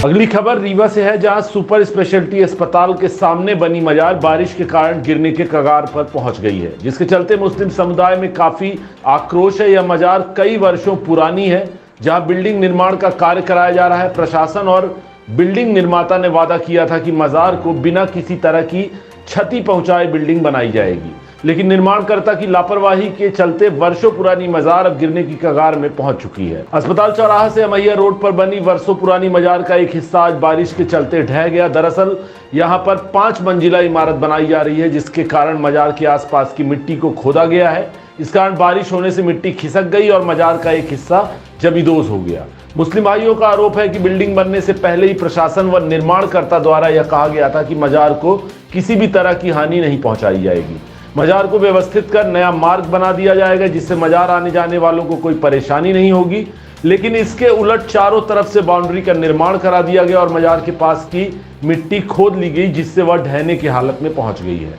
अगली खबर रीवा से है, जहां सुपर स्पेशलिटी अस्पताल के सामने बनी मजार बारिश के कारण गिरने के कगार पर पहुंच गई है, जिसके चलते मुस्लिम समुदाय में काफी आक्रोश है। यह मजार कई वर्षों पुरानी है, जहां बिल्डिंग निर्माण का कार्य कराया जा रहा है। प्रशासन और बिल्डिंग निर्माता ने वादा किया था कि मजार को बिना किसी तरह की क्षति पहुंचाए बिल्डिंग बनाई जाएगी, लेकिन निर्माणकर्ता की लापरवाही के चलते वर्षों पुरानी मजार अब गिरने की कगार में पहुंच चुकी है। अस्पताल चौराहा से अमैया रोड पर बनी वर्षों पुरानी मजार का एक हिस्सा आज बारिश के चलते ढह गया। दरअसल यहां पर 5 मंजिला इमारत बनाई जा रही है, जिसके कारण मजार के आसपास की मिट्टी को खोदा गया है। इस कारण बारिश होने से मिट्टी खिसक गई और मजार का एक हिस्सा जमींदोज हो गया। मुस्लिम भाइयों का आरोप है कि बिल्डिंग बनने से पहले ही प्रशासन व निर्माणकर्ता द्वारा यह कहा गया था कि मजार को किसी भी तरह की हानि नहीं पहुंचाई जाएगी। मजार को व्यवस्थित कर नया मार्ग बना दिया जाएगा, जिससे मजार आने जाने वालों को कोई परेशानी नहीं होगी। लेकिन इसके उलट चारों तरफ से बाउंड्री का निर्माण करा दिया गया और मजार के पास की मिट्टी खोद ली गई, जिससे वह ढहने की हालत में पहुंच गई है।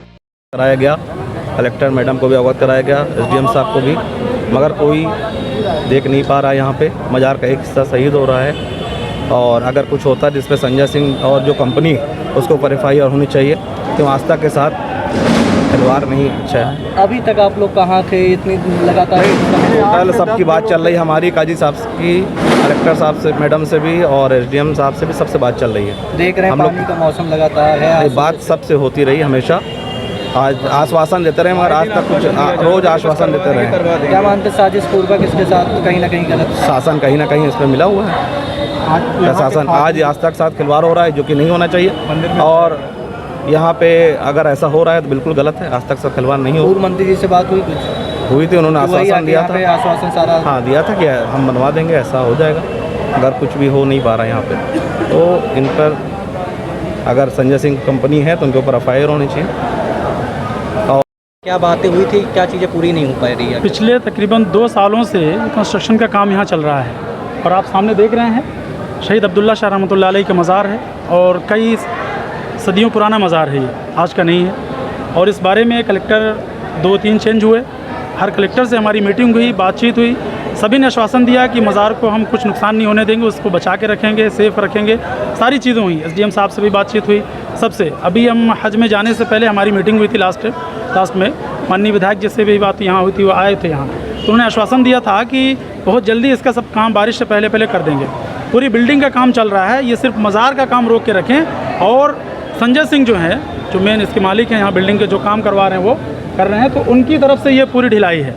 कराया गया, कलेक्टर मैडम को भी अवगत कराया गया, एसडीएम साहब को भी, मगर कोई देख नहीं पा रहा है। यहाँ पे मजार का एक हिस्सा शहीद हो रहा है और अगर कुछ होता है जिसपे संजय सिंह और जो कंपनी उसको वेरीफाई होनी चाहिए, तो आस्था के साथ खिलवाड़ नहीं अच्छा है। अभी तक आप लोग कहाँ थे? इतनी लगातार टोटल सबकी बात चल रही है, हमारी काजी साहब की, कलेक्टर साहब से, मैडम से भी और एसडीएम साहब से भी सबसे बात चल रही है। देख रहे हैं पानी का मौसम लगातार है, बात सबसे होती रही हमेशा। आज आश्वासन देते रहे, मगर आज तक कुछ रोज आश्वासन देते रहे। क्या मानते साजिश पूर्वक इसके साथ कहीं ना कहीं गलत शासन कहीं ना कहीं इसमें मिला हुआ है। प्रशासन आज तक साथ खिलवाड़ हो रहा है, जो कि नहीं होना चाहिए। और यहाँ पे अगर ऐसा हो रहा है तो बिल्कुल गलत है। आज तक से खिलवाड़ नहीं हो। पूर्व मंत्री जी से बात हुई थी, उन्होंने आश्वासन दिया था, आश्वासन सारा हाँ दिया था कि हम बनवा देंगे, ऐसा हो जाएगा। अगर कुछ भी हो नहीं पा रहा है यहाँ पे, तो इन पर अगर संजय सिंह कंपनी है तो उनके ऊपर एफआईआर होनी चाहिए। क्या बातें हुई थी, क्या चीज़ें पूरी नहीं हो पा रही है? पिछले तकरीबन 2 सालों से कंस्ट्रक्शन का काम यहाँ चल रहा है और आप सामने देख रहे हैं शहीद अब्दुल्ला शाह रहमतुल्लाह अलैह का मज़ार है और कई सदियों पुराना मज़ार है, ये आज का नहीं है। और इस बारे में कलेक्टर 2-3 चेंज हुए, हर कलेक्टर से हमारी मीटिंग हुई, बातचीत हुई, सभी ने आश्वासन दिया कि मज़ार को हम कुछ नुकसान नहीं होने देंगे, उसको बचा के रखेंगे, सेफ़ रखेंगे, सारी चीज़ें हुई। एसडीएम साहब से भी बातचीत हुई सबसे। अभी हम हज में जाने से पहले हमारी मीटिंग हुई थी लास्ट में माननीय विधायक जी से भी बात यहाँ हुई थी, वो आए थे यहाँ, तो उन्होंने आश्वासन दिया था कि बहुत जल्दी इसका सब काम बारिश से पहले कर देंगे। पूरी बिल्डिंग का काम चल रहा है, ये सिर्फ मज़ार का काम रोक के रखें। और संजय सिंह जो हैं, जो मेन इसके मालिक हैं, यहाँ बिल्डिंग के जो काम करवा रहे हैं वो कर रहे हैं, तो उनकी तरफ से ये पूरी ढिलाई है।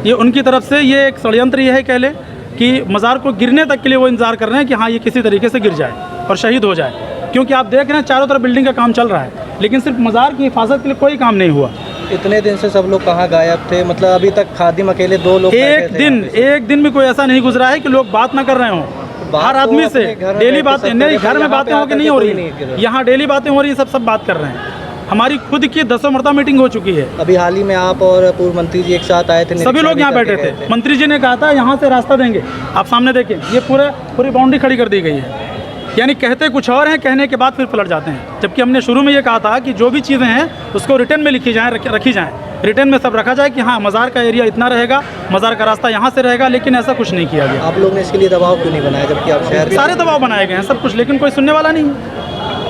ये उनकी तरफ से ये एक षड्यंत्र ये है, कह ले कि मज़ार को गिरने तक के लिए वो इंतज़ार कर रहे हैं कि हाँ ये किसी तरीके से गिर जाए और शहीद हो जाए। क्योंकि आप देख रहे हैं चारों तरफ बिल्डिंग का काम चल रहा है, लेकिन सिर्फ मज़ार की हिफाजत के लिए कोई काम नहीं हुआ। इतने दिन से सब लोग कहाँ गायब थे? मतलब अभी तक खादिम अकेले 2 लोग एक दिन भी कोई ऐसा नहीं गुजरा है कि लोग बात ना कर रहे हों। हर आदमी से डेली बातें, नहीं घर में बातें हो के नहीं हो रही, यहाँ डेली बातें हो रही है, सब बात कर रहे हैं। हमारी खुद की 10 मरतबा मीटिंग हो चुकी है। अभी हाल ही में आप और पूर्व मंत्री जी एक साथ आए थे, सभी लोग यहाँ बैठे थे। मंत्री जी ने कहा था यहाँ से रास्ता देंगे, आप सामने देखें, ये पूरी बाउंड्री खड़ी कर दी गई है। यानी कहते कुछ और हैं, कहने के बाद फिर पलट जाते हैं। जबकि हमने शुरू में ये कहा था कि जो भी चीज़ें हैं उसको रिटर्न में लिखी जाएँ, रखी जाएँ, रिटर्न में सब रखा जाए कि हाँ मज़ार का एरिया इतना रहेगा, मज़ार का रास्ता यहाँ से रहेगा, लेकिन ऐसा कुछ नहीं किया गया। आप लोग ने इसके लिए दबाव क्यों नहीं बनाया, जबकि आप शहर सारे दबाव बनाए गए हैं सब कुछ, लेकिन कोई सुनने वाला नहीं है।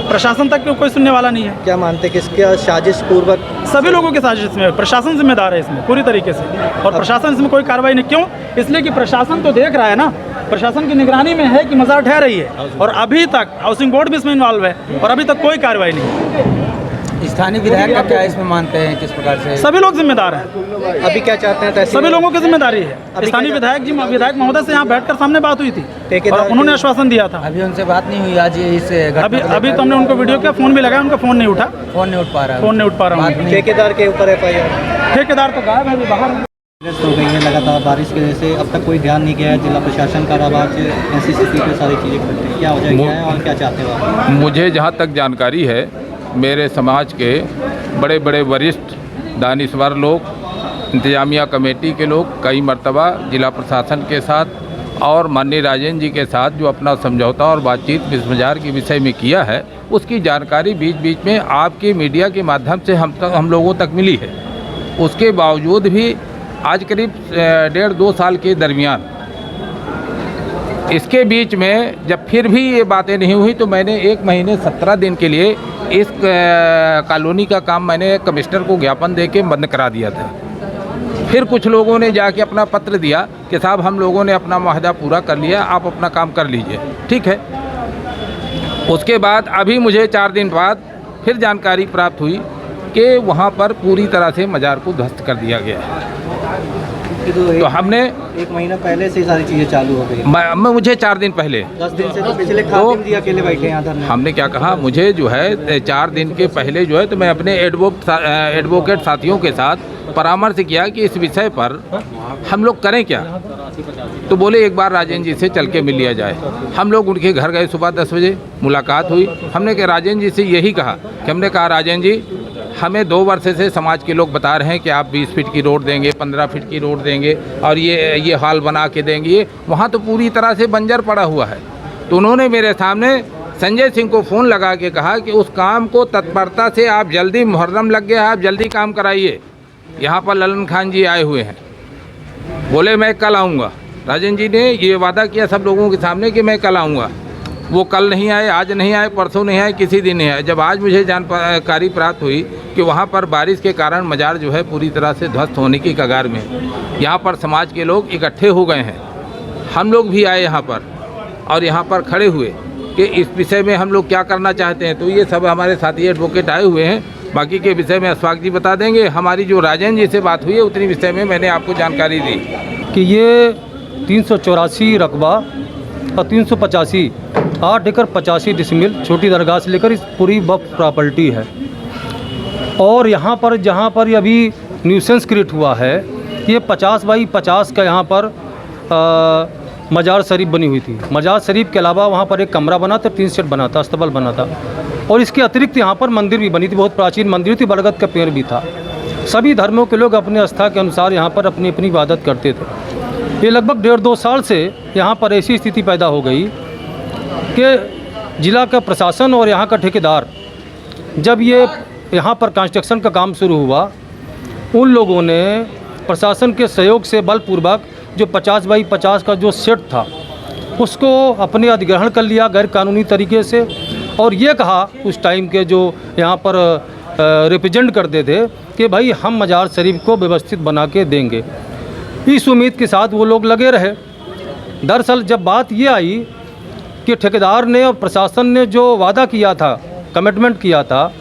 प्रशासन तक कोई सुनने वाला नहीं है। क्या मानते हैं किसके साजिश पूर्वक? सभी लोगों की साजिश में प्रशासन जिम्मेदार है इसमें पूरी तरीके से, और प्रशासन इसमें कोई कार्रवाई नहीं। क्यों? इसलिए कि प्रशासन तो देख रहा है ना, प्रशासन की निगरानी में है कि मज़ार ढह रही है, और अभी तक हाउसिंग बोर्ड भी इसमें इन्वॉल्व है और अभी तक कोई कार्रवाई नहीं। स्थानीय विधायक का क्या इसमें मानते हैं, किस प्रकार से? सभी लोग जिम्मेदार हैं। अभी क्या चाहते हैं? सभी लोगों की जिम्मेदारी है। स्थानीय विधायक महोदय से यहाँ बैठकर सामने बात हुई थी और उन्होंने आश्वासन दिया था। अभी उनसे बात नहीं हुई आज इस अभी तो हमने उनको वीडियो किया, फ़ोन भी लगाया, उनका फ़ोन नहीं उठा, फ़ोन नहीं उठ पा रहा हूँ। ठेकेदार के ऊपर एफआईआर? ठेकेदार तो गायब है, बाहर हो गई है लगातार बारिश की वजह से। अब तक कोई ध्यान नहीं गया है जिला प्रशासन का, आवाज ऐसी स्थिति पे सारी चीज़ें करते हैं। क्या हो जाएगा और क्या चाहते हो आप? मुझे जहाँ तक जानकारी है, मेरे समाज के बड़े बड़े वरिष्ठ दानिश्वर लोग, इंतजामिया कमेटी के लोग कई मर्तबा जिला प्रशासन के साथ और माननीय राजेंद्र जी के साथ जो अपना समझौता और बातचीत इस मज़ार के विषय में किया है, उसकी जानकारी बीच बीच में आपके मीडिया के माध्यम से हम लोगों तक मिली है। उसके बावजूद भी आज करीब 1.5-2 साल के दरमियान इसके बीच में जब फिर भी ये बातें नहीं हुई तो मैंने 1 महीने 17 दिन के लिए इस कॉलोनी का काम मैंने कमिश्नर को ज्ञापन दे के बंद करा दिया था। फिर कुछ लोगों ने जाके अपना पत्र दिया कि साहब हम लोगों ने अपना मुआहदा पूरा कर लिया, आप अपना काम कर लीजिए। ठीक है। उसके बाद अभी मुझे 4 दिन बाद फिर जानकारी प्राप्त हुई कि वहाँ पर पूरी तरह से मज़ार को ध्वस्त कर दिया गया है। तो हमने 1 महीना पहले से सारी चीज़ें चालू हो गई। मुझे 4 दिन पहले 10 दिन से तो पिछले खातिम जी अकेले बैठे यहाँ धरने। हमने क्या कहा, मुझे जो है 4 दिन के पहले जो है तो मैं अपने एडवोकेट साथियों के साथ परामर्श किया कि इस विषय पर हम लोग करें क्या। तो बोले एक बार राजेंद्र जी से चल के मिल लिया जाए। हम लोग उनके घर गए, सुबह 10 बजे मुलाकात हुई। हमने कहा राजेंद्र जी से यही कहा कि हमने कहा राजेंद्र जी हमें 2 वर्ष से समाज के लोग बता रहे हैं कि आप 20 फीट की रोड देंगे, 15 फीट की रोड देंगे और ये हॉल बना के देंगे। वहाँ तो पूरी तरह से बंजर पड़ा हुआ है। तो उन्होंने मेरे सामने संजय सिंह को फ़ोन लगा के कहा कि उस काम को तत्परता से आप जल्दी, मुहर्रम लग गया है, आप जल्दी काम कराइए। यहाँ पर ललन खान जी आए हुए हैं, बोले मैं कल आऊँगा। राजेंद्र जी ने ये वादा किया सब लोगों के सामने कि मैं कल आऊँगा। वो कल नहीं आए, आज नहीं आए, परसों नहीं आए, किसी दिन नहीं आए। जब आज मुझे जानकारी प्राप्त हुई कि वहाँ पर बारिश के कारण मज़ार जो है पूरी तरह से ध्वस्त होने की कगार में, यहाँ पर समाज के लोग इकट्ठे हो गए हैं। हम लोग भी आए यहाँ पर और यहाँ पर खड़े हुए कि इस विषय में हम लोग क्या करना चाहते हैं। तो ये सब हमारे साथी एडवोकेट आए हुए हैं, बाकी के विषय में अशफाक जी बता देंगे। हमारी जो राजेंद्र जी से बात हुई है उतनी विषय में मैंने आपको जानकारी दी कि ये 384 रकबा और 385 8 एकड़ 85 डिसमिल छोटी दरगाह से लेकर इस पूरी वक्फ प्रॉपर्टी है। और यहाँ पर जहाँ पर अभी न्यूसेंस क्रिएट हुआ है, ये 50 बाई 50 का यहाँ पर मज़ार शरीफ बनी हुई थी। मज़ार शरीफ के अलावा वहाँ पर एक कमरा बना था, 3 सेट बना था, अस्तबल बना था। और इसके अतिरिक्त यहाँ पर मंदिर भी बनी थी, बहुत प्राचीन मंदिर थी, बरगद का पेड़ भी था। सभी धर्मों के लोग अपने आस्था के अनुसार यहाँ पर अपनी अपनी इबादत करते थे। ये लगभग 1.5-2 साल से यहाँ पर ऐसी स्थिति पैदा हो गई कि जिला का प्रशासन और यहाँ का ठेकेदार, जब ये यहाँ पर कंस्ट्रक्शन का काम शुरू हुआ, उन लोगों ने प्रशासन के सहयोग से बलपूर्वक जो 50 बाई 50 का जो सेट था उसको अपने अधिग्रहण कर लिया गैर कानूनी तरीके से। और ये कहा उस टाइम के जो यहाँ पर रिप्रेजेंट करते थे कि भाई हम मज़ार शरीफ को व्यवस्थित बना के देंगे। इस उम्मीद के साथ वो लोग लगे रहे। दरअसल जब बात ये आई कि ठेकेदार ने और प्रशासन ने जो वादा किया था, कमिटमेंट किया था,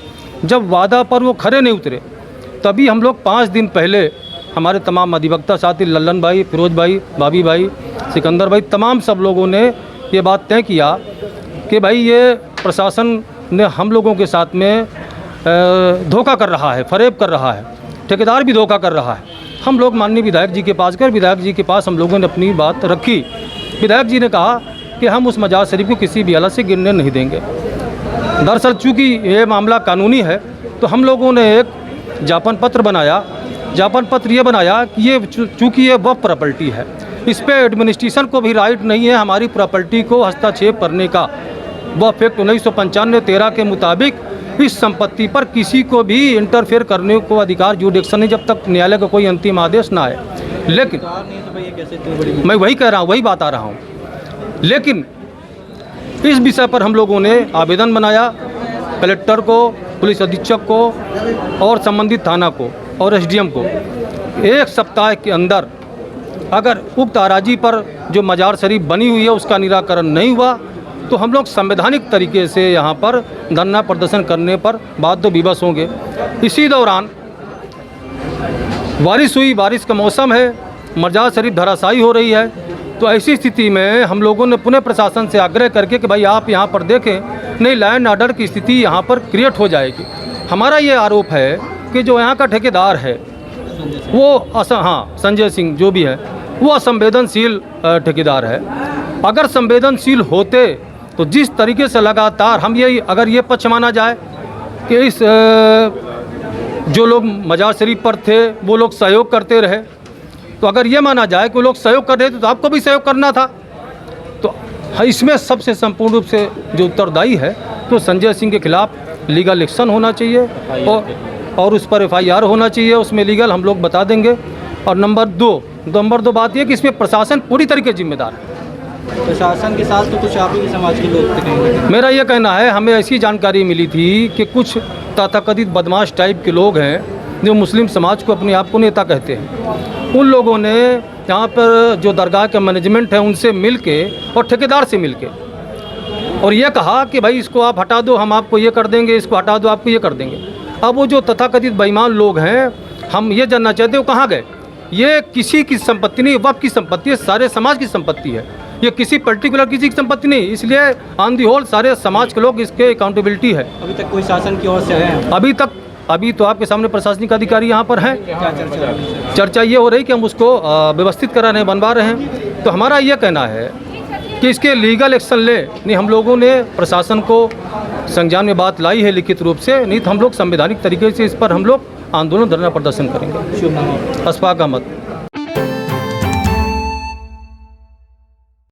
जब वादा पर वो खरे नहीं उतरे, तभी हम लोग 5 दिन पहले हमारे तमाम अधिवक्ता साथी लल्लन भाई, फिरोज भाई, बाबी भाई, सिकंदर भाई, तमाम सब लोगों ने ये बात तय किया कि भाई ये प्रशासन ने हम लोगों के साथ में धोखा कर रहा है, फरेब कर रहा है, ठेकेदार भी धोखा कर रहा है। हम लोग माननीय विधायक जी के पास गए, विधायक जी के पास हम लोगों ने अपनी बात रखी। विधायक जी ने कहा कि हम उस मज़ार शरीफ को किसी भी हालत से गिरने नहीं देंगे। दरअसल चूँकि ये मामला कानूनी है तो हम लोगों ने एक ज्ञापन पत्र बनाया। ज्ञापन पत्र ये बनाया कि ये चूँकि ये वक्फ प्रॉपर्टी है, इस पर एडमिनिस्ट्रेशन को भी राइट नहीं है हमारी प्रॉपर्टी को हस्तक्षेप करने का। वक्फ एक्ट 1995-13 के मुताबिक इस संपत्ति पर किसी को भी इंटरफेयर करने को अधिकार जुडिक्शन नहीं, जब तक न्यायालय का कोई अंतिम आदेश ना आए। लेकिन मैं वही कह रहा हूँ, वही बात आ रहा हूँ। लेकिन इस विषय पर हम लोगों ने आवेदन बनाया कलेक्टर को, पुलिस अधीक्षक को और संबंधित थाना को और एसडीएम को। 1 सप्ताह के अंदर अगर उक्त अराजी पर जो मज़ार शरीफ बनी हुई है उसका निराकरण नहीं हुआ तो हम लोग संवैधानिक तरीके से यहाँ पर धरना प्रदर्शन करने पर बाध्य विवश होंगे। इसी दौरान बारिश हुई, बारिश का मौसम है, मज़ार शरीफ धराशायी हो रही है। तो ऐसी स्थिति में हम लोगों ने पुनः प्रशासन से आग्रह करके कि भाई आप यहाँ पर देखें, नहीं लॉ एंड ऑर्डर की स्थिति यहाँ पर क्रिएट हो जाएगी। हमारा ये आरोप है कि जो यहाँ का ठेकेदार है वो संजय सिंह जो भी है वो असंवेदनशील ठेकेदार है। अगर संवेदनशील होते तो जिस तरीके से लगातार हम ये अगर ये पक्ष माना जाए कि इस जो लोग मज़ार शरीफ पर थे वो लोग सहयोग करते रहे, तो अगर ये माना जाए कि वो लोग सहयोग कर रहे थे तो आपको भी सहयोग करना था। तो इसमें सबसे संपूर्ण रूप से जो उत्तरदायी है तो संजय सिंह के खिलाफ लीगल एक्शन होना चाहिए और उस पर FIR होना चाहिए, उसमें लीगल हम लोग बता देंगे। और नंबर दो बात यह कि इसमें प्रशासन पूरी तरीके जिम्मेदार है। प्रशासन के साथ तो कुछ आप ही समाज के लोग थे कहीं। मेरा ये कहना है, हमें ऐसी जानकारी मिली थी कि कुछ तथाकथित बदमाश टाइप के लोग हैं जो मुस्लिम समाज को अपने आप को नेता कहते हैं। उन लोगों ने यहाँ पर जो दरगाह का मैनेजमेंट है उनसे मिल के और ठेकेदार से मिल के और ये कहा कि भाई इसको आप हटा दो, हम आपको ये कर देंगे, इसको हटा दो, आपको ये कर देंगे। अब वो जो तथाकथित बेईमान लोग हैं, हम ये जानना चाहते हो कहाँ गए। ये किसी की संपत्ति नहीं, वक्फ की संपत्ति है, सारे समाज की संपत्ति है। ये किसी पर्टिकुलर किसी की संपत्ति नहीं, इसलिए ऑन दी होल सारे समाज के लोग इसके अकाउंटेबिलिटी है। अभी तक कोई शासन की ओर से है? अभी तो आपके सामने प्रशासनिक अधिकारी यहाँ पर हैं। क्या चर्चा है? चर्चा ये हो रही कि हम उसको व्यवस्थित करा रहे हैं, बनवा रहे हैं। तो हमारा ये कहना है कि इसके लीगल एक्शन ले। नहीं, हम लोगों ने प्रशासन को संज्ञान में बात लाई है लिखित रूप से, नहीं तो हम लोग संवैधानिक तरीके से इस पर हम लोग आंदोलन धरना प्रदर्शन करेंगे। शुभ नाम? अशफाक अहमद।